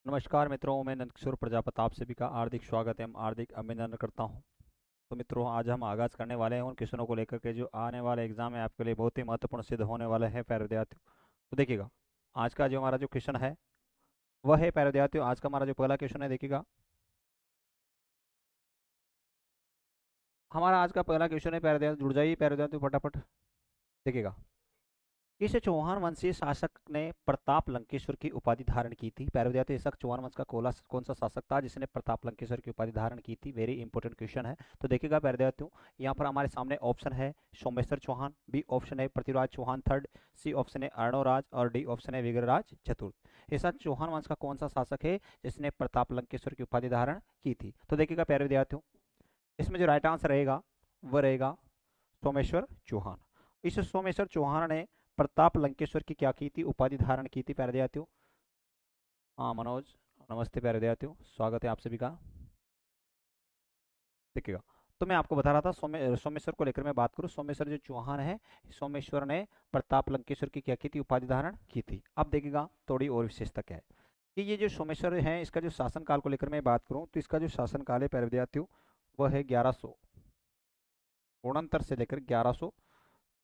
नमस्कार मित्रों, मैं नंदकिशोर प्रजापति आप सभी का हार्दिक स्वागत एवं हार्दिक अभिनंदन करता हूं। तो मित्रों, आज हम आगाज़ करने वाले हैं उन क्वेश्चनों को लेकर के जो आने वाले एग्जाम में आपके लिए बहुत ही महत्वपूर्ण सिद्ध होने वाले हैं प्यारे विद्यार्थियों। तो देखिएगा, आज का जो हमारा जो क्वेश्चन है वह है प्यारे विद्यार्थियों, आज का हमारा जो पहला क्वेश्चन है देखिएगा। हमारा आज का पहला क्वेश्चन है प्यारे विद्यार्थी, जुड़ जाइए प्यारे विद्यार्थियों फटाफट। देखिएगा, किस चौहान वंशीय शासक ने प्रताप लंकेश्वर की उपाधि धारण की थी? प्यारे विद्यार्थी, ऐसा चौहान वंश का कौन सा शासक था जिसने प्रताप लंकेश्वर की उपाधि धारण की थी? वेरी इंपॉर्टेंट क्वेश्चन है। तो देखिएगा प्यारे विद्यार्थियों, यहाँ पर हमारे सामने ऑप्शन है सोमेश्वर चौहान, बी ऑप्शन है Prithviraj Chauhan third, C option है अर्णोराज और डी ऑप्शन है विग्रहराज चतुर्थ। ऐसा चौहान वंश का कौन सा शासक है जिसने प्रताप लंकेश्वर की उपाधि धारण की थी? तो देखिएगा प्यारे विद्यार्थियों, इसमें जो राइट आंसर रहेगा वह रहेगा सोमेश्वर चौहान। इस सोमेश्वर चौहान ने प्रताप लंकेश्वर की क्या की थी? उपाधि धारण की थी प्यारे विद्यार्थियों। हाँ मनोज, नमस्ते प्यारे विद्यार्थियों, स्वागत है आप सभी का। देखिएगा, तो मैं आपको बता रहा था सोमेश्वर को लेकर मैं बात करूं। सोमेश्वर जो चौहान है, सोमेश्वर ने प्रताप लंकेश्वर की क्या की थी? उपाधि धारण की थी। अब देखिएगा थोड़ी और विशेषता क्या है कि ये जो सोमेश्वर है इसका जो शासन काल को लेकर मैं बात करूं तो इसका जो शासन काल है प्यारे विद्यार्थियों वह है 1169 से लेकर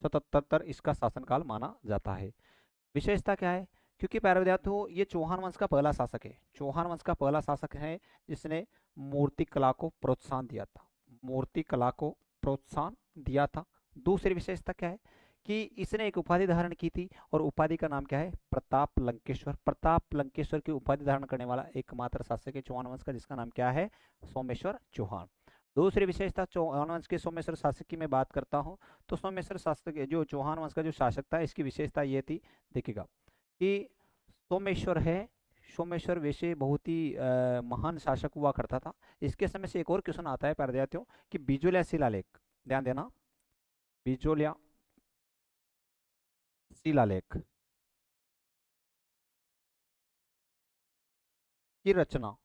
1177 इसका शासनकाल माना जाता है। विशेषता क्या है? क्योंकि प्यारे विद्यार्थियों ये चौहान वंश का पहला शासक है, चौहान वंश का पहला शासक है जिसने मूर्ति कला को प्रोत्साहन दिया था, मूर्ति कला को प्रोत्साहन दिया था। दूसरी विशेषता क्या है कि इसने एक उपाधि धारण की थी और उपाधि का नाम क्या है? प्रताप लंकेश्वर। प्रताप लंकेश्वर की उपाधि धारण करने वाला एकमात्र शासक है चौहान वंश का, जिसका नाम क्या है? सोमेश्वर चौहान। दूसरी विशेषता चौहान वंश के सोमेश्वर शासक की मैं बात करता हूँ। तो सोमेश्वर शासक जो चौहान वंश का जो शासक था इसकी विशेषता ये थी, देखिएगा कि सोमेश्वर है, सोमेश्वर वैसे बहुत ही महान शासक हुआ करता था। इसके समय से एक और क्वेश्चन आता है प्यारे विद्यार्थियों कि बिजोलिया शिलालेख, ध्यान देना, बिजोलिया शिलालेख की रचना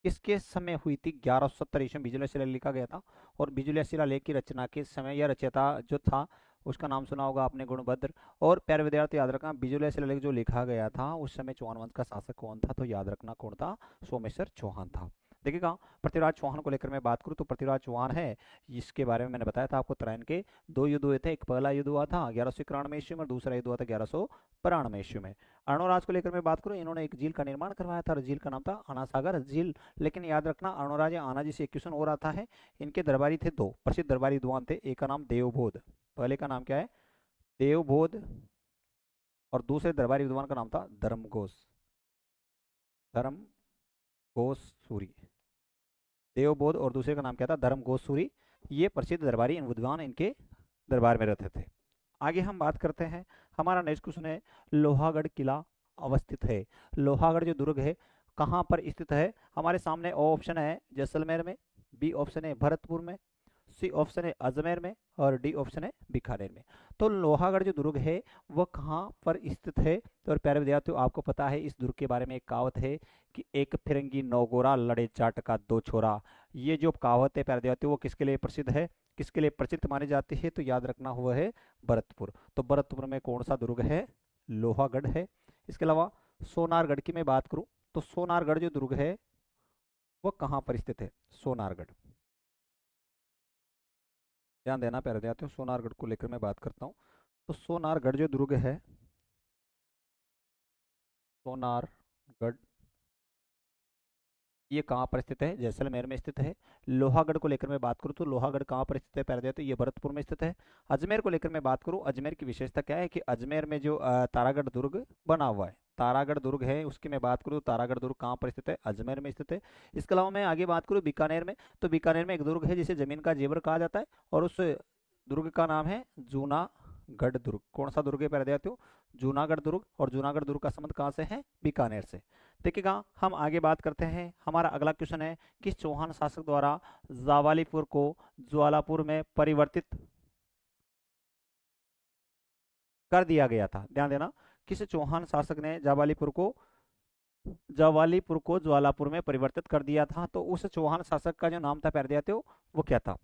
किसके समय हुई थी? 1170 ईस्वी में बिजोलिया शिलालेख लिखा गया था। और बिजोलिया शिलालेख की रचना के समय यह रचयिता जो था उसका नाम सुना होगा आपने, गुणभद्र। और प्यारे विद्यार्थी याद रखना, बिजोलिया शिलालेख जो लिखा गया था उस समय चौहान वंश का शासक कौन था? तो याद रखना कौन था? सोमेश्वर चौहान था। देखिएगा, पृथ्वीराज चौहान को लेकर मैं बात करूं तो पृथ्वीराज चौहान है, इसके बारे में मैंने बताया था आपको। तराइन के दो युद्ध हुए थे, एक पहला युद्ध हुआ था 1191 ईस्वी में और दूसरा युद्ध हुआ था 1192 ईस्वी में। अर्णोराज को लेकर मैं बात करूं, इन्होंने एक झील का निर्माण करवाया था और झील का नाम था आना सागर झील। लेकिन याद रखना, अर्णोराज या आना जी से एक क्वेश्चन और आता है। इनके दरबारी थे दो प्रसिद्ध दरबारी विद्वान थे, एक का नाम देवबोध, पहले का नाम क्या है? देवबोध। और दूसरे दरबारी विद्वान का नाम था धर्मघोष, धर्मघोष सूरी। देवबोध और दूसरे का नाम क्या था? धर्मघोष सूरी। ये प्रसिद्ध दरबारी विद्वान इनके दरबार में रहते थे। आगे हम बात करते हैं, हमारा नेक्स्ट क्वेश्चन है लोहागढ़ किला अवस्थित है। लोहागढ़ जो दुर्ग है कहाँ पर स्थित है? हमारे सामने ऑप्शन है जैसलमेर में, बी ऑप्शन है भरतपुर में, सी ऑप्शन है अजमेर में और डी ऑप्शन है बीकानेर में। तो लोहागढ़ जो दुर्ग है वह कहाँ पर स्थित है? तो प्यारे विद्यार्थियों, आपको पता है इस दुर्ग के बारे में एक कहावत है कि एक फिरंगी नौ गोरा लड़े जाट का दो छोरा। ये जो कहावत है प्यारे विद्यार्थियों वो किसके लिए प्रसिद्ध है, किसके लिए प्रसिद्ध मानी जाती है? तो याद रखना हुआ है भरतपुर। तो भरतपुर में कौन सा दुर्ग है? लोहागढ़ है। इसके अलावा सोनारगढ़ की मैं बात करूं तो सोनारगढ़ जो दुर्ग है वह कहाँ पर स्थित है? सोनारगढ़, ध्यान देना प्यारे विद्यार्थियों, सोनारगढ़ को लेकर मैं बात करता हूँ। तो सोनारगढ़ जो दुर्ग है, सोनारगढ़ ये कहाँ पर स्थित है? जैसलमेर में स्थित है। लोहागढ़ को लेकर मैं बात करूँ तो लोहागढ़ कहाँ पर स्थित है प्यारे विद्यार्थियों? ये भरतपुर में स्थित है। अजमेर को लेकर मैं बात करूँ, अजमेर की विशेषता क्या है कि अजमेर में जो तारागढ़ दुर्ग बना हुआ है, तारागढ़ दुर्ग है उसकी मैं बात करूँ, तारागढ़ दुर्ग कहाँ पर स्थित है? अजमेर में स्थित है। इसके अलावा मैं आगे बात करूँ बीकानेर में, तो बीकानेर में एक दुर्ग है जिसे जमीन का जेवर कहा जाता है और उस दुर्ग का नाम है जूनागढ़ दुर्ग। कौन सा दुर्ग है प्यारे विद्यार्थियों? जूनागढ़ दुर्ग। और जूनागढ़ दुर्ग का संबंध कहाँ से है? बीकानेर से। देखिएगा, हम आगे बात करते हैं, हमारा अगला क्वेश्चन है किस चौहान शासक द्वारा जावालीपुर को ज्वालापुर में परिवर्तित कर दिया गया था? ध्यान देना, किस चौहान शासक ने जावालीपुर को ज्वालापुर में परिवर्तित कर दिया था? तो उस चौहान शासक का जो नाम था प्यारे विद्यार्थियों वो क्या था?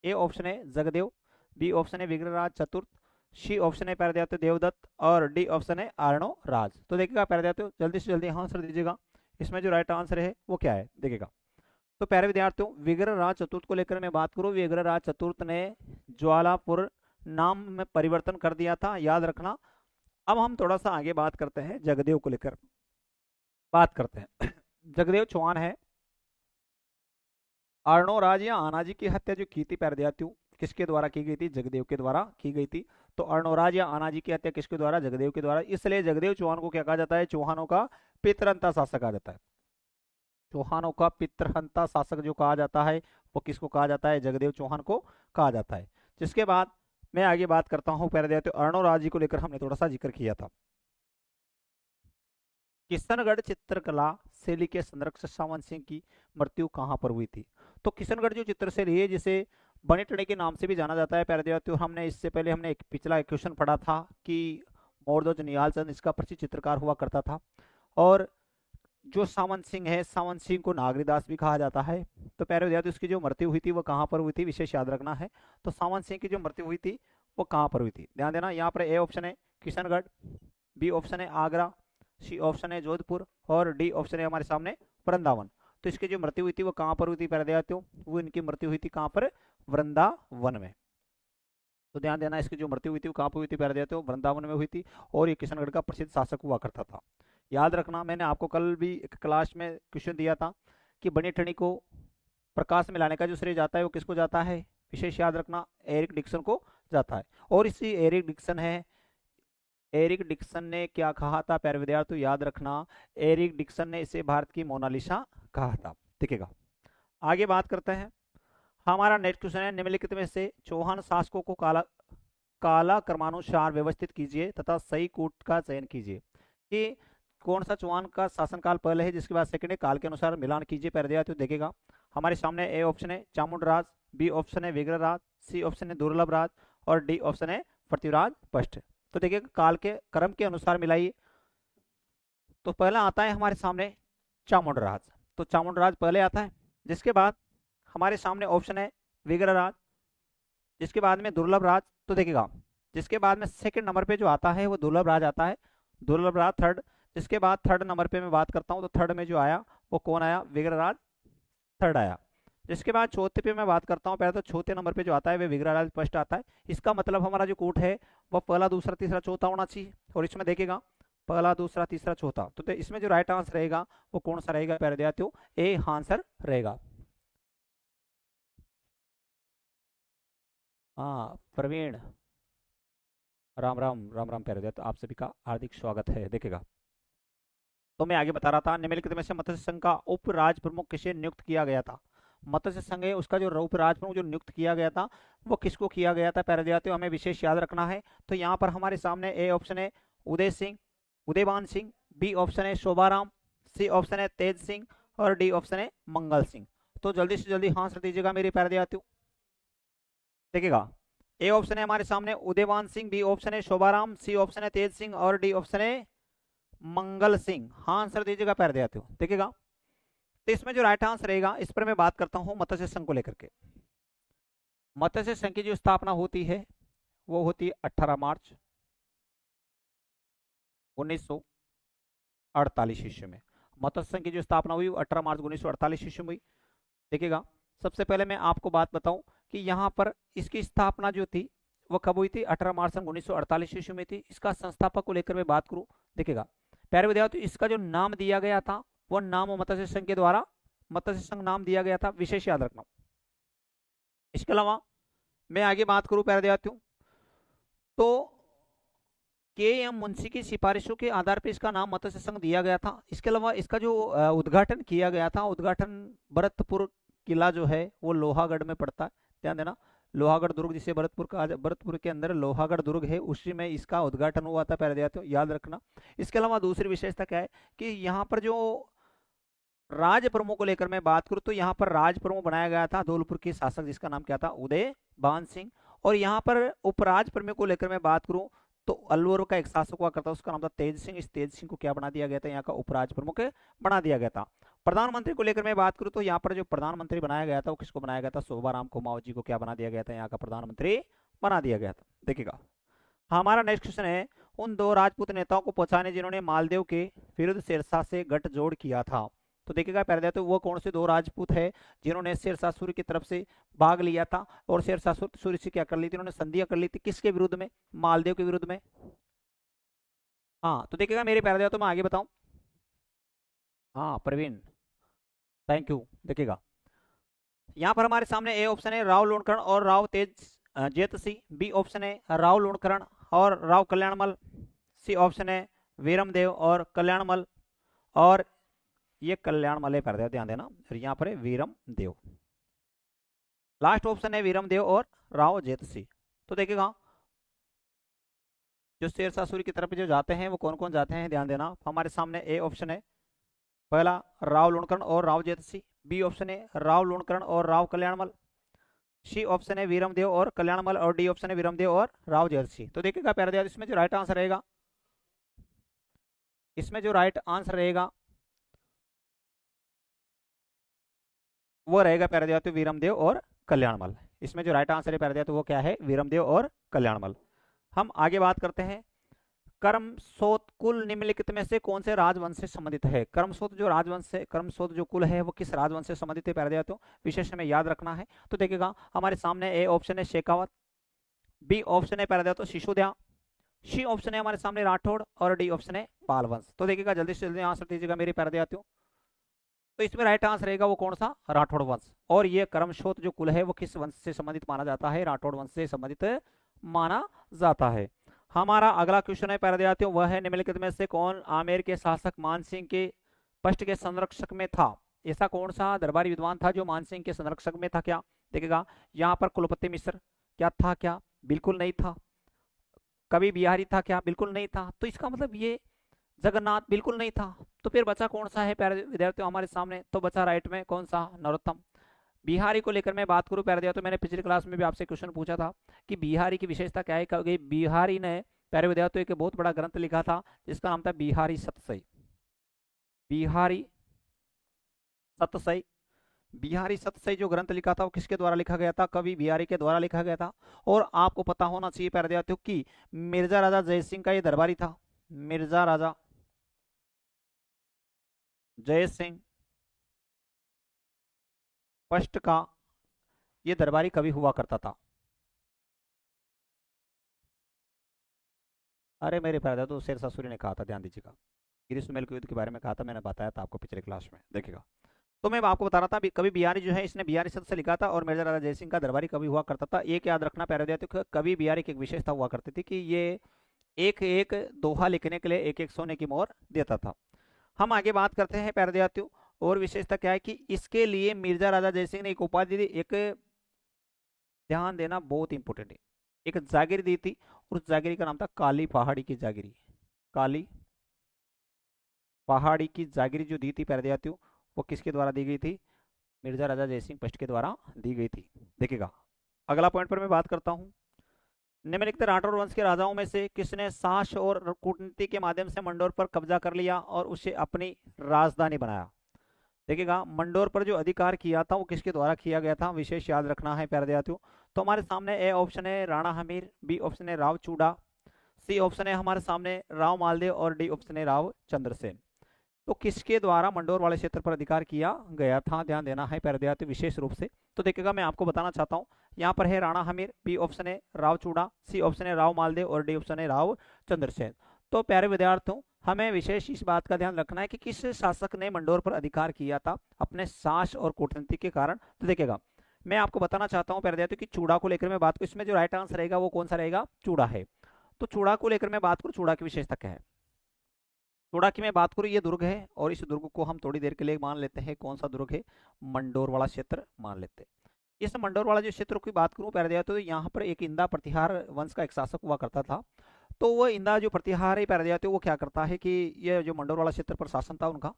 ए ऑप्शन है जगदेव, बी ऑप्शन है विग्रहराज चतुर्थ, सी ऑप्शन है प्यारे विद्यार्थियों देवदत्त और डी ऑप्शन है अर्णो राज। तो देखिएगा प्यारे विद्यार्थियों जल्दी से जल्दी आंसर दीजिएगा, इसमें जो राइट आंसर है वो क्या है देखिएगा। तो प्यारे विद्यार्थियों विग्रहराज चतुर्थ को लेकर मैं बात करूं, विग्रहराज चतुर्थ ने ज्वालापुर नाम में परिवर्तन कर दिया था, याद रखना। अब हम थोड़ा सा आगे बात करते हैं, जगदेव को लेकर बात करते हैं। जगदेव चौहान है, अर्णोराज या आनाजी की हत्या जो की थी प्यारे विद्यार्थियों किसके द्वारा की गई थी, जगदेव के द्वारा की गई थी। तो अर्णोराज या आनाजी की हत्या किसके द्वारा, जगदेव के द्वारा। इसलिए जगदेव चौहान को क्या कहा जाता है, चौहानों का पितरंता शासक कहा जाता है। चौहानों का पितरहंता शासक जो कहा जाता है वो किसको कहा जाता है, जगदेव चौहान को कहा जाता है। जिसके बाद मैं आगे बात करता हूं प्यारे विद्यार्थियों, अर्णोराज जी को लेकर हमने थोड़ा सा जिक्र किया था। किशनगढ़ चित्रकला शैली के संरक्षक सावन सिंह की मृत्यु कहां पर हुई थी। तो किशनगढ़ जो चित्रशैली है जिसे बने टणे के नाम से भी जाना जाता है प्यारे विद्यार्थियों, हमने इससे पहले हमने एक पिछला क्वेश्चन पढ़ा था कि मोरध्वज निहाल चंद इसका प्रसिद्ध चित्रकार हुआ करता था। और जो सावंत सिंह है, सावंत सिंह को नागरीदास भी कहा जाता है। तो प्यारे विद्यार्थी उसकी जो मृत्यु हुई थी वो कहाँ पर हुई थी, विशेष याद रखना है। तो सावंत सिंह की जो मृत्यु हुई थी वो कहाँ पर हुई थी, ध्यान देना। यहाँ पर ए ऑप्शन है किशनगढ़, बी ऑप्शन है आगरा, सी ऑप्शन है जोधपुर और डी ऑप्शन है हमारे सामने वृंदावन। तो इसकी जो मृत्यु हुई थी वो कहाँ पर हुई थी प्यारे विद्यार्थियों, वो इनकी मृत्यु हुई थी कहाँ पर, वृंदावन में। तो ध्यान देना इसकी जो मृत्यु हुई थी वो कहाँ पर हुई थी प्यारे विद्यार्थियों, वृंदावन में हुई थी। और ये किशनगढ़ का प्रसिद्ध शासक हुआ करता था। याद रखना मैंने आपको कल भी एक क्लास में क्वेश्चन दिया था कि बनी ठनी को प्रकाश में लाने का जो श्रेय जाता है वो किसको जाता है, विशेष याद रखना एरिक डिक्सन को जाता है। और इसी एरिक डिक्सन है, एरिक डिक्सन ने क्या कहा था प्यारे विद्यार्थियों, याद रखना एरिक डिक्सन ने इसे भारत की मोनालिसा कहा था। देखिएगा आगे बात करते हैं, हमारा नेक्स्ट क्वेश्चन है निम्नलिखित में से चौहान शासकों को काला क्रमानुसार व्यवस्थित कीजिए तथा सही कूट का चयन कीजिए कि कौन सा चौहान का शासनकाल पहले है, जिसके बाद सेकंड है, काल के अनुसार मिलान कीजिए प्यारे विद्यार्थियों। देखिएगा हमारे सामने ए ऑप्शन है चामुंडराज, बी ऑप्शन है विग्रहराज, सी ऑप्शन है दुर्लभ राज और डी ऑप्शन है पृथ्वीराज फर्स्ट। तो देखिएगा काल के क्रम के अनुसार मिलाइए। तो पहला आता है हमारे सामने चामुंडराज, तो चामुंडराज पहले आता है। जिसके बाद हमारे सामने ऑप्शन है विग्रहराज, जिसके बाद में दुर्लभ राज। तो देखिएगा जिसके बाद में सेकंड नंबर पे जो आता है वो दुर्लभ राज आता है, दुर्लभ राज थर्ड। जिसके बाद थर्ड नंबर पे मैं बात करता हूँ तो थर्ड में जो आया वो कौन आया, विग्रहराज थर्ड आया। जिसके बाद चौथे पे मैं बात करता हूँ, पहले तो चौथे नंबर पे जो आता है वो विग्रहराज फर्स्ट आता है। इसका मतलब हमारा जो कूट है वो पहला दूसरा तीसरा चौथा होना चाहिए। और इसमें देखिएगा पहला दूसरा तीसरा चौथा, तो इसमें जो राइट आंसर रहेगा वो कौन सा रहेगा प्यारे विद्यार्थियों, ए आंसर रहेगा। हाँ प्रवीण, राम राम राम राम प्यारे विद्यार्थियों, आप सभी का हार्दिक स्वागत है। देखेगा तो मैं आगे बता रहा था निम्नलिखित में से मत्स्य संघ का उप राज प्रमुख किसे नियुक्त किया गया था। मत्स्य संघ है उसका जो उप राज प्रमुख जो नियुक्त किया गया था वो किसको किया गया था प्यारे विद्यार्थियों, हमें विशेष याद रखना है। तो यहाँ पर हमारे सामने ए ऑप्शन है उदय सिंह, उदयभान सिंह, बी ऑप्शन है शोभाराम, सी ऑप्शन है तेज सिंह और डी ऑप्शन है मंगल सिंह। तो जल्दी से जल्दी आंसर दीजिएगा मेरे प्यारे विद्यार्थियों। देखिएगा ए ऑप्शन है हमारे सामने उदयभान सिंह, बी ऑप्शन है शोभाराम, सी ऑप्शन है तेज सिंह और डी ऑप्शन है मंगल सिंह। हाँ आंसर दीजिएगा प्यारे विद्यार्थियों। देखिएगा तो इसमें जो राइट आंसर रहेगा इस पर मैं बात करता हूं मत्स्य संघ को लेकर के। मत्स्य संघ की जो स्थापना होती है वो होती है 18 मार्च 1948 ईस्वी में। मत्स्य संघ की जो स्थापना हुई 18 मार्च 1948 ईस्वी में हुई। देखिएगा सबसे पहले मैं आपको बात बताऊं कि यहाँ पर इसकी स्थापना जो थी वो कब हुई थी, 18 मार्च 1948 ईस्वी में थी। इसका संस्थापक को लेकर मैं बात करूं, देखिएगा प्यारे विद्यार्थियों इसका जो नाम दिया गया था वो नाम मत्स्य संघ के द्वारा मत्स्य संघ नाम दिया गया था, विशेष याद रखना। इसके अलावा मैं आगे बात करूं प्यारे विद्यार्थियों तो के एम मुंशी की सिफारिशों के आधार पर इसका नाम मत्स्य संघ दिया गया था। इसके अलावा इसका जो उद्घाटन किया गया था, उद्घाटन भरतपुर किला जो है वो लोहागढ़ में पड़ता है, ध्यान देना। लोहागढ़ दुर्ग जिसे भरतपुर के अंदर लोहागढ़ दुर्ग है उसी में इसका उद्घाटन हुआ था प्यारे विद्यार्थियों, याद रखना। इसके अलावा दूसरी विशेषता क्या है कि यहाँ पर जो राज प्रमुख को लेकर मैं बात करूं तो यहाँ पर राज प्रमुख बनाया गया था धौलपुर के शासक जिसका नाम क्या था, उदयभान सिंह। और यहाँ पर उपराज प्रमुख को लेकर मैं बात करूं तो अलवर का एक शासक हुआ करता उसका नाम था तेज सिंह। इस तेज सिंह को क्या बना दिया गया था, यहाँ का उपराज प्रमुख बना दिया गया था। प्रधानमंत्री को लेकर मैं बात करूं तो यहाँ पर जो प्रधानमंत्री बनाया गया था वो किसको बनाया गया था, शोभाराम कुमावत जी को क्या बना दिया गया था, यहाँ का प्रधानमंत्री बना दिया गया था। देखिएगा हमारा नेक्स्ट क्वेश्चन है, उन दो राजपूत नेताओं को पहचाने जिन्होंने मालदेव के विरुद्ध शेरशाह से गठजोड़ किया था। तो देखिएगा पहले तो वो कौन से दो राजपूत है जिन्होंने शेरशाह सूर्य की तरफ से भाग लिया था और शेरशाह सूर्य से क्या कर ली थी, उन्होंने संधियां कर ली थी, किसके विरुद्ध में, मालदेव के विरुद्ध में। हाँ तो देखिएगा मेरे पहले तो मैं आगे बताऊं। हाँ प्रवीण, थैंक यू। देखिएगा यहाँ पर हमारे सामने ए ऑप्शन है राव लूणकरण और राव तेज जेत सिंह, बी ऑप्शन है राव लूणकरण और राव कल्याणमल, सी ऑप्शन है वीरमदेव और कल्याणमल, और ये कल्याणमल है, पर ध्यान देना, और यहाँ पर है वीरमदेव। लास्ट ऑप्शन है वीरमदेव और राव जेत सिंह। तो देखिएगा जो शेरशाह सूरी की तरफ जो जाते हैं वो कौन कौन जाते हैं, ध्यान देना। हमारे सामने ए ऑप्शन है पहला राव लूणकरण और राव जेत सिंह, बी ऑप्शन है राव लूणकरण और राव कल्याणमल, सी ऑप्शन है वीरमदेव और कल्याणमल, और डी ऑप्शन है वीरमदेव और राव जेत सिंह। तो देखिएगा प्यारे, इसमें जो राइट आंसर रहेगा, इसमें जो राइट आंसर रहेगा वो रहेगा प्यारे वीरमदेव और कल्याणमल। इसमें जो राइट आंसर है प्यारे वो क्या है, वीरमदेव और कल्याणमल। हम आगे बात करते हैं, कर्मशोत कुल निम्नलिखित में से कौन से राजवंश से संबंधित है। कर्मशोत जो राजवंश है, कर्मशोत जो कुल है वो किस राजवंश से संबंधित है प्यारे तो विशेष में याद रखना है। तो देखिएगा हमारे सामने ए ऑप्शन है शेखावत, बी ऑप्शन है प्यारे तो सिसोदिया, सी ऑप्शन है हमारे सामने राठौड़, और डी ऑप्शन है पालवंश। तो देखिएगा जल्दी से जल्दी आंसर दीजिएगा मेरे प्यारे देहातियों। तो इसमें राइट आंसर रहेगा वो कौन सा, राठौड़ वंश। और ये कर्मशोत जो कुल है वो किस वंश से संबंधित माना जाता है, राठौड़ वंश से संबंधित माना जाता है। हमारा अगला क्वेश्चन है प्यारे देहातियों, वह है निम्नलिखित में से कौन आमेर के शासक मानसिंह के पष्ट के संरक्षक में था। ऐसा कौन सा दरबारी विद्वान था जो मानसिंह के संरक्षक में था, क्या देखिएगा यहाँ पर कुलपति मिश्र क्या था, क्या बिल्कुल नहीं था। कवि बिहारी था, क्या बिल्कुल नहीं था। तो इसका मतलब ये जगन्नाथ बिल्कुल नहीं था। तो फिर बचा कौन सा है प्यारे विद्यार्थियों हमारे सामने, तो बचा राइट में कौन सा, नरोत्तम। बिहारी को लेकर मैं बात करूं प्यारे विद्यार्थियों, मैंने पिछली क्लास में भी आपसे क्वेश्चन पूछा था कि बिहारी की विशेषता क्या है, क्योंकि बिहारी ने प्यारे विद्यार्थियों एक बहुत बड़ा ग्रंथ लिखा था जिसका नाम था बिहारी सतसई। बिहारी सतसई, बिहारी सतसई जो ग्रंथ लिखा था वो किसके द्वारा लिखा गया था, कवि बिहारी के द्वारा लिखा गया था। और आपको पता होना चाहिए प्यारे विद्यार्थियों कि मिर्जा राजा जयसिंह का ये दरबारी था। मिर्जा राजा जय सिंह पष्ट का ये दरबारी कवि हुआ करता था। अरे मेरे फायदा तो शेरशाह सूरी ने कहा था, ध्यान दीजिएगा, ग्रीष्ममेल के युद्ध के बारे में कहा था, मैंने बताया था आपको पिछले क्लास में। देखिएगा तो मैं आपको बता रहा था कवि बिहारी जो है इसने बिहारी शब्द से लिखा था और मिर्जा राजा जयसिंह का दरबारी कवि हुआ करता था। एक याद रखना प्यारे विद्यार्थियों, कवि बिहारी की एक विशेषता हुआ करती थी कि ये एक एक दोहा लिखने के लिए एक एक सोने की मोहर देता था। हम आगे बात करते हैं प्यारे विद्यार्थियों, और विशेषता क्या है कि इसके लिए मिर्जा राजा जयसिंह ने एक उपाधि दी, एक ध्यान देना बहुत इंपॉर्टेंट है, एक जागीर दी थी, और उस जागीरी का नाम था काली पहाड़ी की जागीरी। काली पहाड़ी की जागीरी जो दी थी प्यारे विद्यार्थियों वो किसके द्वारा दी गई थी, मिर्जा राजा जयसिंह फर्स्ट के द्वारा दी गई थी। देखिएगा अगला पॉइंट पर मैं बात करता हूं, निम्नलिखित राठौर वंश के राजाओं में से किसने साहस और कूटनीति के माध्यम से मंडोर पर कब्जा कर लिया और उसे अपनी राजधानी बनाया। देखिएगा मंडोर पर जो अधिकार किया था वो किसके द्वारा किया गया था, विशेष याद रखना है प्यारे विद्यार्थियों। तो हमारे सामने ए ऑप्शन है राणा हमीर, बी ऑप्शन है राव चूड़ा, सी ऑप्शन है हमारे सामने राव मालदेव, और डी ऑप्शन है राव चंद्रसेन। तो किसके द्वारा मंडोर वाले क्षेत्र पर अधिकार किया गया था, ध्यान देना है प्यारे विद्यार्थी विशेष रूप से। तो देखिएगा मैं आपको बताना चाहता हूँ, यहाँ पर है राणा हमीर, बी ऑप्शन है राव चूड़ा, सी ऑप्शन है राव मालदेव, और डी ऑप्शन है राव चंद्रसेन। तो प्यारे विद्यार्थियों हमें विशेष इस बात का ध्यान रखना है कि किस शासक ने मंडोर पर अधिकार किया था अपने साहस और कूटनीति के कारण। तो देखिएगा मैं आपको बताना चाहता हूँ प्यारे विद्यार्थियों कि चूड़ा को लेकर मैं बात करूँ, इसमें जो राइट आंसर रहेगा वो कौन सा रहेगा, चूड़ा है। तो चूड़ा को लेकर मैं बात करूँ, चूड़ा की विशेषता क्या है, चूड़ा की मैं बात करूँ, ये दुर्ग है और इस दुर्ग को हम थोड़ी देर के लिए मान लेते हैं, कौन सा दुर्ग है, मंडोर वाला क्षेत्र मान लेते हैं। इस मंडोर वाला जो क्षेत्र की बात करूँ प्यारे तो यहाँ पर एक इंदा प्रतिहार वंश का एक शासक हुआ करता था। तो वो इंदा जो प्रतिहार है प्यारे वो क्या करता है कि ये जो मंडोर वाला क्षेत्र पर शासन था उनका,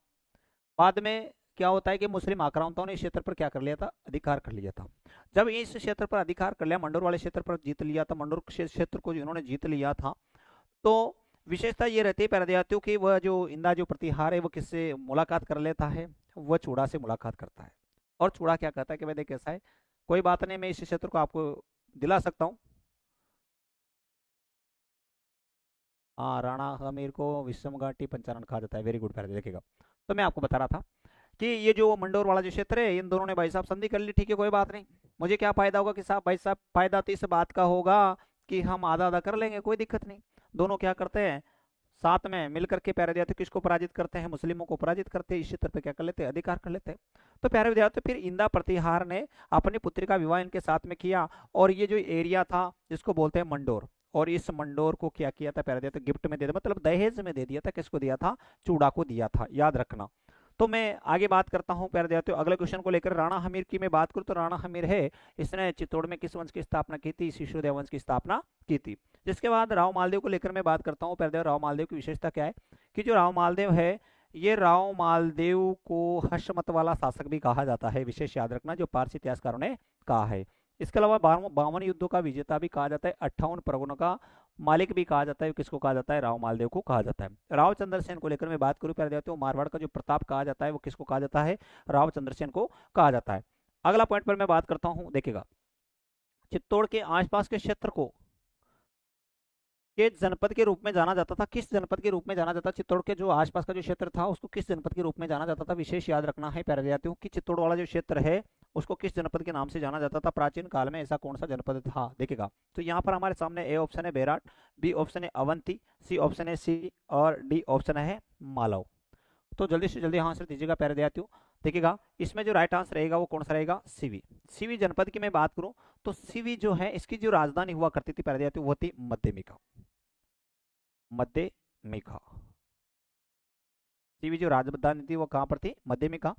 बाद में क्या होता है कि मुस्लिम आक्रांताओं ने इस क्षेत्र पर क्या कर लिया था, अधिकार कर लिया था। जब इस क्षेत्र पर अधिकार कर लिया, मंडोर वाले क्षेत्र पर जीत लिया था, मंडोर क्षेत्र को इन्होंने जीत लिया था, तो विशेषता ये रहती है पैरदियातियों की, वह जो इंदा जो प्रतिहार है वो किससे मुलाकात कर लेता है, वह चूड़ा से मुलाकात करता है। और चूड़ा क्या कहता है कि भाई देख कैसा है, कोई बात नहीं, मैं इस क्षेत्र को आपको दिला सकता हूँ, हाँ, राणा हमीर को विषम घाटी पंचानन कहा जाता है। वेरी गुड प्यारे, देखिएगा। तो मैं आपको बता रहा था कि ये जो मंडोर वाला जो क्षेत्र है, इन दोनों ने भाई साहब संधि कर ली, ठीक है, कोई बात नहीं। मुझे क्या फायदा होगा कि साहब भाई साहब, फायदा तो इस बात का होगा कि हम आधा आधा कर लेंगे, कोई दिक्कत नहीं। दोनों क्या करते हैं, साथ में मिलकर के प्यारे विद्यार्थी किसको पराजित करते हैं, मुस्लिमों को पराजित करते हैं, इस क्षेत्र पे क्या कर लेते हैं, अधिकार कर लेते हैं। तो प्यारे विद्यार्थी, फिर इंदा प्रतिहार ने अपनी पुत्री का विवाह इनके साथ में किया, और ये जो एरिया था जिसको बोलते हैं मंडोर, और इस मंडोर को क्या किया था प्यारे विद्यार्थी, गिफ्ट में दे दिया, मतलब दहेज में दे दिया था। किसको दिया था, चूड़ा को दिया था, याद रखना। तो मैं आगे बात करता हूँ प्यारे विद्यार्थियों, अगले क्वेश्चन को लेकर। राणा हमीर की मैं बात करूँ तो राणा हमीर है, इसने चित्तौड़ में किस वंश की स्थापना की थी, शिशुदेव वंश की स्थापना की थी। जिसके बाद राव मालदेव को लेकर मैं बात करता हूँ प्यारे राव मालदेव की विशेषता क्या है, कि जो राव मालदेव है, ये राव मालदेव को हर्षमत वाला शासक भी कहा जाता है, विशेष याद रखना, जो पारसी इतिहासकारों ने कहा है। इसके अलावा 52 युद्धों का विजेता भी कहा जाता है, 58 परगनों का मालिक भी कहा जाता है। किसको कहा जाता है, राव मालदेव को कहा जाता है। राव चंद्रसेन को लेकर मैं बात करूं प्यारे दोस्तों, मारवाड़ का जो प्रताप कहा जाता है वो किसको कहा जाता है, राव चंद्रसेन को कहा जाता है। अगला पॉइंट पर मैं बात करता हूं, देखिएगा, चित्तौड़ के आसपास के क्षेत्र को के जनपद के रूप में जाना जाता था। किस जनपद के रूप में जाना जाता, चित्तौड़ के जो आसपास का जो क्षेत्र था उसको किस जनपद के रूप में जाना जाता था, विशेष याद रखना है प्यारे विद्यार्थियों, कि चित्तौड़ वाला जो क्षेत्र है उसको किस जनपद के नाम से जाना जाता था प्राचीन काल में, ऐसा कौन सा जनपद था, देखिएगा। तो यहाँ पर हमारे सामने ए ऑप्शन है बेराट, बी ऑप्शन है अवंती, सी ऑप्शन है सी, और डी ऑप्शन है मालव। तो जल्दी से जल्दी आंसर दीजिएगा प्यारे विद्यार्थियों। देखिएगा, इसमें जो राइट आंसर रहेगा वो कौन सा रहेगा, सीवी। सीवी जनपद की मैं बात करूं तो सीवी जो है, इसकी जो राजधानी हुआ करती थी प्यारे विद्यार्थियों, वो थी मध्यमिका। मध्यमिका, सीवी जो राजधानी थी वो कहां पर थी, मध्यमिका।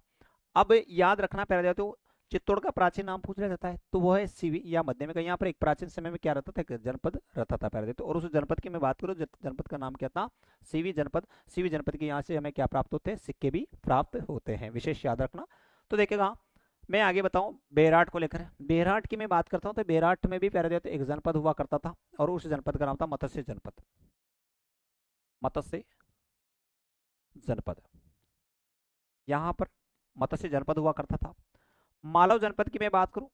अब याद रखना प्यारे विद्यार्थियों, चित्तौड़ का प्राचीन नाम पूछ लिया जाता है तो वो है सीवी या मध्यमिका। यहाँ पर एक प्राचीन समय में क्या रहता था, एक जनपद रहता था प्यारे विद्यार्थियों, और उस जनपद की मैं बात करूँ, जनपद का नाम क्या था, सीवी जनपद। सीवी जनपद के यहाँ से हमें क्या प्राप्त होते हैं, सिक्के भी प्राप्त होते हैं, विशेष याद रखना। तो देखिएगा, मैं आगे बताऊं बेराट को लेकर। बेराट की मैं बात करता हूं तो बेराट में भी प्यारे विद्यार्थियों एक जनपद हुआ करता था, और उस जनपद का नाम था मत्स्य जनपद। मत्स्य जनपद, यहाँ पर मत्स्य जनपद हुआ करता था। मालव जनपद की मैं बात करूं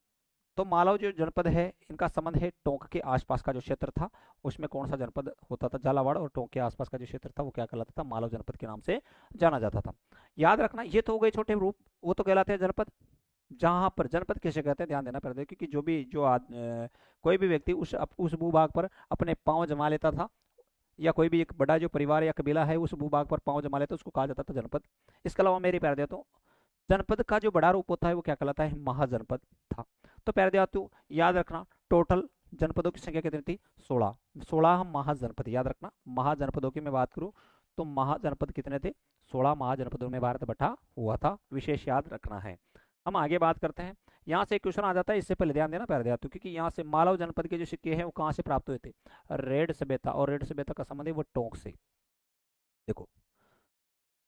तो मालव जो जनपद है, इनका संबंध है टोंक के आसपास का जो क्षेत्र था, उसमें कौन सा जनपद होता था, झालावाड़, और टोंक के आसपास का जो क्षेत्र था वो क्या कहलाता था, मालव जनपद के नाम से जाना जाता था। याद रखना, ये तो हो गए छोटे रूप, वो तो कहलाते हैं जनपद। जहां पर जनपद किसे कहते हैं, ध्यान देना पड़ता है, क्योंकि जो भी कोई भी व्यक्ति उस भूभाग पर अपने पांव जमा लेता था, या कोई भी एक बड़ा जो परिवार या कबीला है उस भूभाग पर पांव जमा लेता, उसको कहा जाता था जनपद। इसके अलावा मेरे प्यारे देता हूँ, जनपद का जो बड़ा रूप होता है वो क्या कहलाता है, महाजनपद था। तो प्यारे देता, याद रखना, टोटल जनपदों की संख्या कितनी थी, 16। 16 हम महाजनपद, याद रखना, महाजनपदों की मैं बात करूं तो महाजनपद कितने थे, 16 महाजनपदों में भारत बटा हुआ था, विशेष याद रखना है। हम आगे बात करते हैं। यहाँ से एक क्वेश्चन आ जाता है, इससे पहले ध्यान देना प्यारे देता, क्योंकि यहाँ से मालव जनपद के जो सिक्के हैं वो कहाँ से प्राप्त हुए थे, रेड सभ्यता, और रेड सभ्यता का संबंध है वो टोंक से। देखो,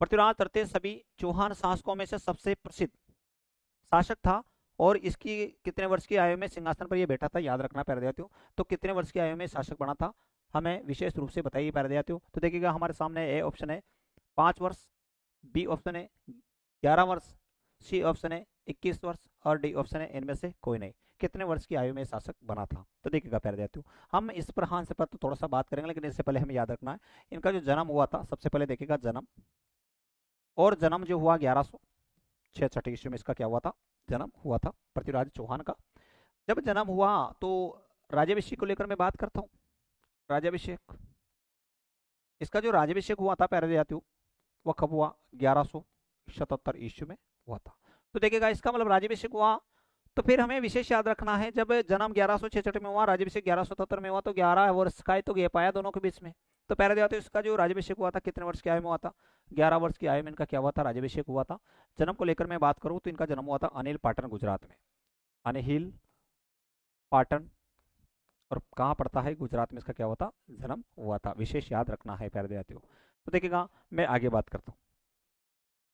पृथ्वीराज तृतीय सभी चौहान शासकों में से सबसे प्रसिद्ध शासक था, और इसकी कितने वर्ष की आयु में सिंहासन पर यह बैठा था, याद रखना प्यारे देते हो। तो कितने वर्ष की आयु में शासक बना था, हमें विशेष रूप से बताइए प्यारे देते हो। तो देखिएगा, हमारे सामने ए ऑप्शन है 5 वर्ष, बी ऑप्शन है 11 वर्ष, सी ऑप्शन है 21 वर्ष, और डी ऑप्शन है इनमें से कोई नहीं। कितने वर्ष की आयु में शासक बना था, तो देखिएगा प्यारे देते हो, हम इस पर हाँ से पर तो थोड़ा सा बात करेंगे, लेकिन इससे पहले हमें याद रखना है इनका जो जन्म हुआ था। सबसे पहले देखिएगा जन्म, और जन्म जो हुआ 1166 ईस्वी में इसका क्या हुआ था, जन्म हुआ था पृथ्वीराज चौहान का। जब जन्म हुआ तो राज्याभिषेक को लेकर मैं बात करता हूँ। राज्याभिषेक, इसका जो राज्याभिषेक हुआ था प्यारे जातियों, वह कब हुआ, 1177 ईस्वी में हुआ था। तो देखिएगा, इसका मतलब राज्याभिषेक हुआ, तो फिर हमें विशेष याद रखना है, जब जन्म 1166 में हुआ, राज्याभिषेक 1177 में हुआ, तो 11 वर्ष का ही तो गैप आया दोनों के बीच में। तो पहले जाते इसका जो राज्याभिषेक हुआ था कितने वर्ष की आयु में हुआ था, 11 वर्ष की आयु में इनका क्या हुआ था, राज्याभिषेक हुआ था। जन्म को लेकर मैं बात करूं तो इनका जन्म हुआ था अनिल पाटन, गुजरात में। अनिल पाटन, और कहाँ पड़ता है, गुजरात में इसका क्या हुआ था, जन्म हुआ था, विशेष याद रखना है प्यारे देहातियों। तो देखिएगा, मैं आगे बात करता हूँ।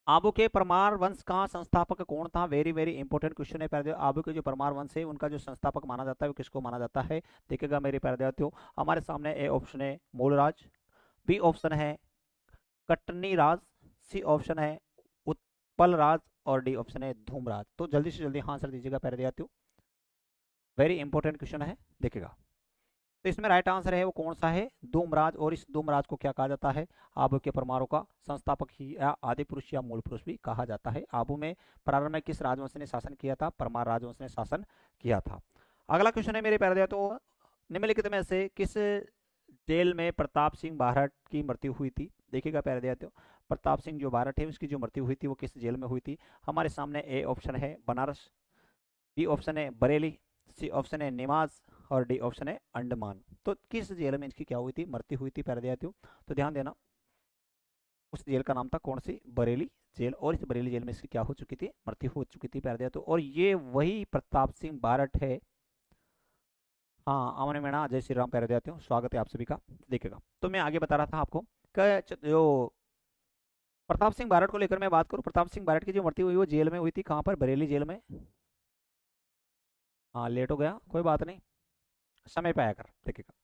आबू के परमार वंश का संस्थापक कौन था, वेरी वेरी इंपॉर्टेंट क्वेश्चन है प्यारे। आबू के जो परमार वंश है उनका जो संस्थापक माना जाता है वो किसको माना जाता है, देखिएगा मेरे प्यारे देहातियों, हमारे सामने ए ऑप्शन है मूलराज, बी ऑप्शन है कटनी राज, सी ऑप्शन है उत्पल राज, और डी ऑप्शन है धूमराज। तो जल्दी से जल्दी आंसर दीजिएगा प्यारे देहातियों, वेरी इंपॉर्टेंट क्वेश्चन है, देखिएगा। तो इसमें राइट आंसर है वो कौन सा है, धूमराज। और इस धूमराज को क्या कहा जाता है, आबू के परमाणु का संस्थापक ही या आदि पुरुष या मूल पुरुष भी कहा जाता है। आबू में प्रारंभ में किस राजवंश ने शासन किया था, परमार राजवंश ने शासन किया था। अगला क्वेश्चन है मेरे प्यारे, तो निम्नलिखित में से किस जेल में प्रताप सिंह बारहट की मृत्यु हुई थी। देखिएगा प्यारे विद्यार्थियों, प्रताप सिंह जो बारहट है उसकी जो मृत्यु हुई थी वो किस जेल में हुई थी। हमारे सामने ए ऑप्शन है बनारस, बी ऑप्शन है बरेली, सी ऑप्शन है निमाज और डी ऑप्शन है अंडमान। तो किस जेल में इसकी क्या हुई थी, मृत्यु हुई थी प्यारे विद्यार्थियों। तो ध्यान देना, उस जेल का नाम था कौन सी, बरेली जेल। और इस बरेली जेल में इसकी क्या हो चुकी थी, मृत्यु हो चुकी थी प्यारे विद्यार्थियों। और ये वही प्रताप सिंह बारहट है। हाँ, अमन मीणा, जय श्री राम प्यारे विद्यार्थियों, स्वागत है आप सभी का। देखिएगा, तो मैं आगे बता रहा था आपको जो प्रताप सिंह बारहट को लेकर मैं बात करूं, प्रताप सिंह बारहट की जो मृत्यु हुई वो जेल में हुई थी, कहाँ पर, बरेली जेल में। हाँ, लेट हो गया, कोई बात नहीं, समय पे आया कर। देखिएगा,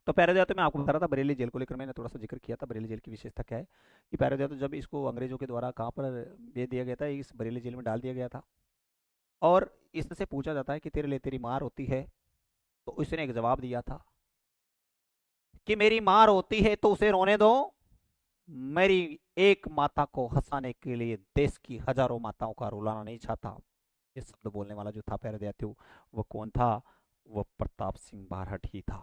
तो पैरादिया तो मैं आपको बता रहा था बरेली जेल को लेकर, मैंने थोड़ा सा जिक्र किया था। बरेली जेल की विशेषता क्या है कि पैरादिया तो जब इसको अंग्रेजों के द्वारा कहाँ पर भेज दिया गया था, इस बरेली जेल में डाल दिया गया था। और इससे पूछा जाता है कि तेरे लिए तेरी मार होती है, तो उसने एक जवाब दिया था कि मेरी मार होती है तो उसे रोने दो, मेरी एक माता को हंसाने के लिए देश की हजारों माताओं का रुलाना नहीं चाहता। ये शब्द बोलने वाला जो था प्यारे विद्यार्थियों, वो कौन था, वो प्रताप सिंह बारहट ही था।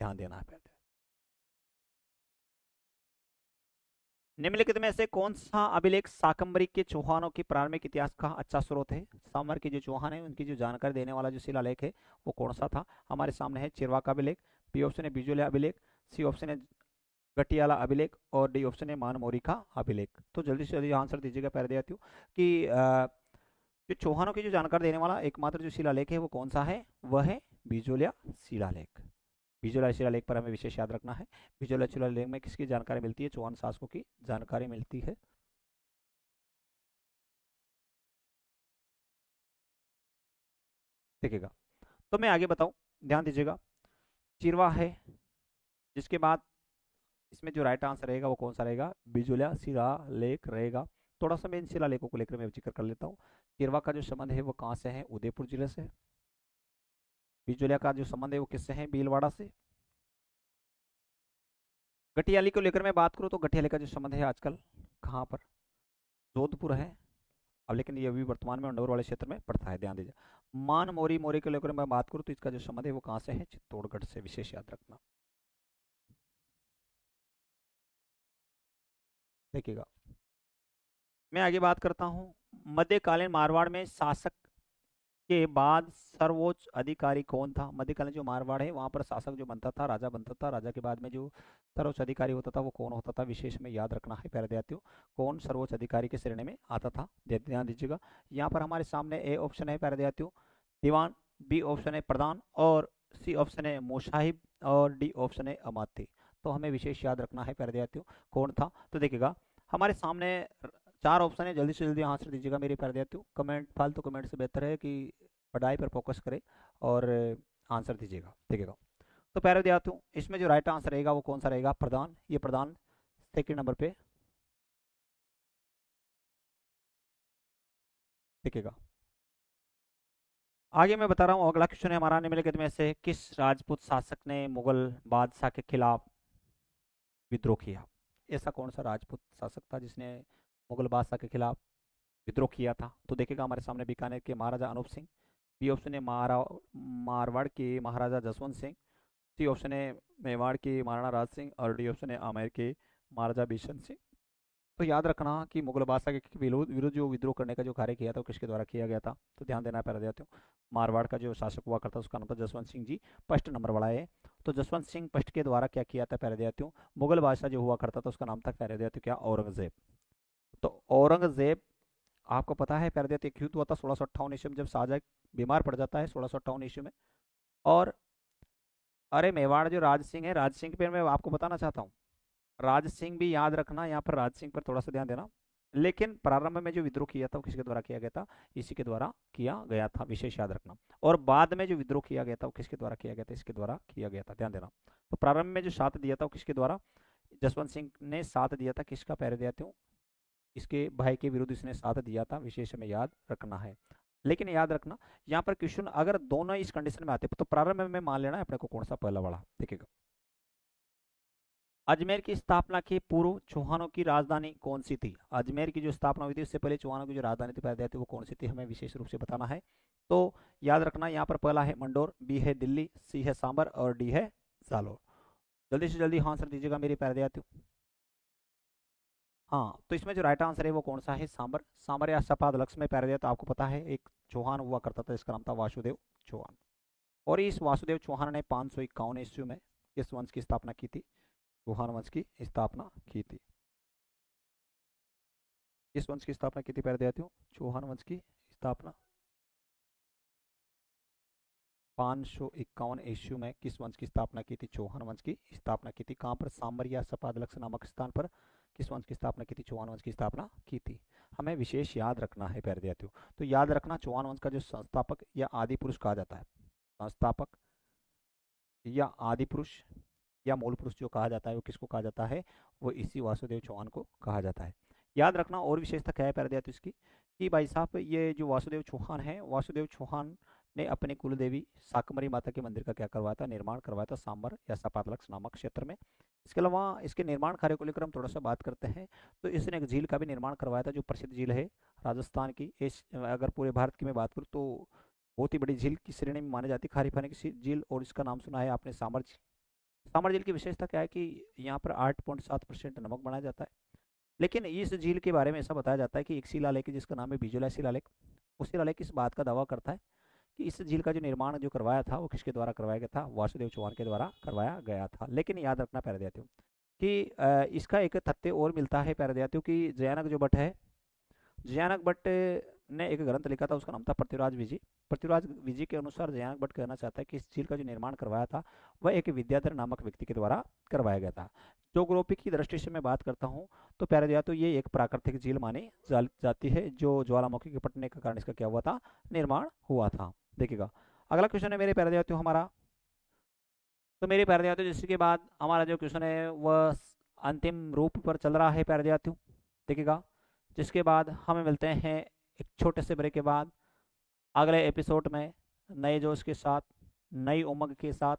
ध्यान देना है प्यारे। निम्नलिखित में से कौन सा अभिलेख शाकंभरी के चौहानों के प्रारंभिक इतिहास का अच्छा स्रोत है। सांबर के जो चौहान है उनकी जो जानकारी देने वाला जो शिलालेख है वो कौन सा था। हमारे सामने है चिरवा का अभिलेख, बी ऑप्शन है बिजोलिया अभिलेख, सी ऑप्शन है गटियाला अभिलेख और डी ऑप्शन है मानमोरी का अभिलेख। तो जल्दी से जल्दी आंसर दीजिएगा प्यारे विद्यार्थियों कि जो चौहानों की जो जानकारी देने वाला एकमात्र जो शिलालेख है वो कौन सा है, वह है बिजोलिया शिलालेख। बिजोलिया शिलालेख पर हमें विशेष याद रखना है। बिजोलिया शिलालेख में किसकी जानकारी मिलती है, चौहान शासकों की जानकारी मिलती है। देखिएगा, तो मैं आगे बताऊं, ध्यान दीजिएगा, चिरवा है, जिसके बाद इसमें जो राइट आंसर रहेगा वो कौन सा रहेगा, बिजोलिया शिलालेख रहेगा। थोड़ा सा मैं इन शिलालेखों को लेकर मैं जिक्र कर लेता हूँ। चिरवा का जो संबंध है वो कहाँ से है, उदयपुर जिले से। बिजोलिया का जो संबंध है वो किससे है, भीलवाड़ा से। गटियाली को लेकर मैं बात करूँ तो गटियाली का जो संबंध है आजकल कहाँ पर, जोधपुर है। अब लेकिन ये अभी वर्तमान में अंडौर वाले क्षेत्र में पड़ता है, ध्यान दीजिए। मान मोरी मोरी को लेकर मैं बात करूँ तो इसका जो संबंध है वो कहाँ से है, चित्तौड़गढ़ से, विशेष याद रखना। देखिएगा, मैं आगे बात करता हूँ। मध्यकालीन मारवाड़ में शासक के बाद सर्वोच्च अधिकारी कौन था। मध्यकालीन जो मारवाड़ है वहां पर शासक जो बनता था, राजा बनता था, राजा के बाद में जो सर्वोच्च अधिकारी होता था वो कौन होता था, विशेष में याद रखना है प्यारे विद्यार्थियों, कौन सर्वोच्च अधिकारी की श्रेणी में आता था। ध्यान दीजिएगा, यहाँ पर हमारे सामने ए ऑप्शन है प्यारे विद्यार्थियों दीवान, बी ऑप्शन है प्रधान और सी ऑप्शन है मुसाहिब और डी ऑप्शन है अमात्य। तो हमें विशेष याद रखना है प्यारे विद्यार्थियों कौन था। तो देखिएगा, हमारे सामने चार ऑप्शन है, जल्दी से जल्दी आंसर दीजिएगा मेरे प्यारे विद्यार्थियों। कमेंट, फालतू कमेंट से बेहतर है कि पढ़ाई पर फोकस करें और आंसर दीजिएगा। देखिएगा, तो प्यारे विद्यार्थियों इसमें जो राइट आंसर रहेगा वो कौन सा रहेगा, प्रधान। ये प्रधान सेकंड नंबर पे। देखिएगा, आगे मैं बता रहा हूँ, अगला क्वेश्चन है हमारा, निम्नलिखित में से किस राजपूत शासक ने मुगल बादशाह के खिलाफ विद्रोह किया। ऐसा कौन सा राजपूत शासक था जिसने मुगल बादशाह के खिलाफ विद्रोह किया था। तो देखिएगा, हमारे सामने बीकानेर के महाराजा अनूप सिंह, बी ऑप्शन है मारवाड़ के महाराजा जसवंत सिंह, सी ऑप्शन है मेवाड़ के महाराणा राज सिंह और डी ऑप्शन है आमेर के महाराजा बिशन सिंह। तो याद रखना कि मुगल बादशाह के विरोध विरुद्ध जो विद्रोह करने का जो कार्य किया था वो किसके द्वारा किया गया था। तो ध्यान देना पड़ जाते हो, मारवाड़ का जो शासक हुआ करता उसका नाम था जसवंत सिंह जी। फर्स्ट नंबर वाला है, तो जसवंत सिंह फर्स्ट के द्वारा क्या किया था प्यारे विद्यार्थियों, मुगल बादशाह जो हुआ करता था उसका नाम था प्यारे विद्यार्थियों क्या, औरंगजेब। तो औरंगजेब, आपको पता है प्यारे विद्यार्थियों, एक युद्ध हुआ था 1658 ईस्वी में, जब शाहजहाँ बीमार पड़ जाता है 1658 ईस्वी में। और अरे मेवाड़ जो राज सिंह है, राज सिंह पे मैं आपको बताना चाहता हूँ, राज सिंह भी याद रखना, यहाँ पर राज सिंह पर थोड़ा सा ध्यान देना। लेकिन प्रारंभ में जो विद्रोह किया था वो किसके द्वारा किया गया था, इसी के द्वारा किया गया था, विशेष याद रखना। और बाद में जो विद्रोह किया गया था वो किसके द्वारा किया गया था, इसके द्वारा किया गया था, ध्यान देना। तो प्रारंभ में जो साथ दिया था वो किसके द्वारा, जसवंत सिंह ने साथ दिया था, किसका, पैर दिया था, इसके भाई के विरुद्ध इसने साथ दिया था, विशेष में याद रखना है। लेकिन याद रखना यहाँ पर क्वेश्चन अगर दोनों इस कंडीशन में आते तो प्रारंभ में मान लेना है अपने को कौन सा पहला वाला, देखिएगा। अजमेर की स्थापना के पूर्व चौहानों की राजधानी कौन सी थी? अजमेर की जो स्थापना हुई थी उससे पहले चौहानों की जो राजधानी थी पहले थी वो कौन सी थी, हमें विशेष रूप से बताना है। तो याद रखना यहाँ पर पहला है मंडोर, बी है दिल्ली, सी है सांबर और डी है जालोर। जल्दी से जल्दी आंसर दीजिएगा मेरे प्यारे विद्यार्थियों। हाँ, तो इसमें जो राइट आंसर है वो कौन सा है? सांबर। सांबर या सपाद लक्ष्य में प्यारे विद्यार्थी आपको पता है एक चौहान हुआ करता था, इसका नाम था वासुदेव चौहान। और इस वासुदेव चौहान ने 551 ईस्वी में किस वंश की स्थापना की थी? चौहान वंश की स्थापना की थी। किस वंश की स्थापना की थी प्यारे विद्यार्थियों? चौहान वंश की स्थापना 551 ईस्वी में किस वंश की स्थापना की थी? चौहान वंश की स्थापना की थी। कहाँ पर? सांबर या सपादलक्ष नामक स्थान पर किस वंश की स्थापना की थी? चौहान वंश की स्थापना की थी। हमें विशेष याद रखना है प्यारे विद्यार्थियों। तो याद रखना चौहान वंश का जो संस्थापक या आदि पुरुष कहा जाता है, संस्थापक या आदि पुरुष या मूल पुरुष जो कहा जाता है वो किसको कहा जाता है? वो इसी वासुदेव चौहान को कहा जाता है। याद रखना और विशेषता क्या है प्यारे विद्यार्थियों इसकी, कि भाई साहब ये जो वासुदेव चौहान है, वासुदेव चौहान ने अपने कुल देवी शाकंभरी माता के मंदिर का क्या करवाया था? निर्माण करवाया था सांबर या सपादलक्ष नामक क्षेत्र में। इसके अलावा इसके निर्माण कार्य को लेकर हम थोड़ा सा बात करते हैं तो इसने एक झील का भी निर्माण करवाया था जो प्रसिद्ध झील है राजस्थान की। इस अगर पूरे भारत की मैं बात करूँ तो बहुत ही बड़ी झील की श्रेणी में मानी जाती है खारे पानी की झील, और इसका नाम सुना है आपने सांबर झील। सांबर झील की विशेषता क्या है कि यहाँ पर 8.7% नमक बनाया जाता है। लेकिन इस झील के बारे में ऐसा बताया जाता है कि एक शिलालेख जिसका नाम है बिजोला शिलालेख, उस शिलालेख इस बात का दावा करता है कि इस झील का जो निर्माण जो करवाया था वो किसके द्वारा करवाया गया था? वासुदेव चौहान के द्वारा करवाया गया था। लेकिन याद रखना प्यारे विद्यार्थियों कि इसका एक तथ्य और मिलता है प्यारे विद्यार्थियों कि जयानक जो भट्ट है, जयानक भट्ट ने एक ग्रंथ लिखा था उसका नाम था पृथ्वीराज विजी। पृथ्वीराज विजी के अनुसार जयानक भट्ट कहना चाहता है कि इस झील का जो निर्माण करवाया था वह एक विद्याधर नामक व्यक्ति के द्वारा करवाया गया था। ज्योग्राफी की दृष्टि से मैं बात करता हूँ तो प्यारे विद्यार्थियों ये एक प्राकृतिक झील मानी जाती है जो ज्वालामुखी के फटने के कारण इसका क्या हुआ था? निर्माण हुआ था। देखिएगा अगला क्वेश्चन है मेरे प्यारे विद्यार्थियों हमारा। तो मेरे प्यारे विद्यार्थियों जिसके बाद हमारा जो क्वेश्चन है वह अंतिम रूप पर चल रहा है प्यारे विद्यार्थियों। देखिएगा जिसके बाद हमें मिलते हैं एक छोटे से ब्रेक के बाद अगले एपिसोड में नए जोश के साथ, नई उमंग के साथ।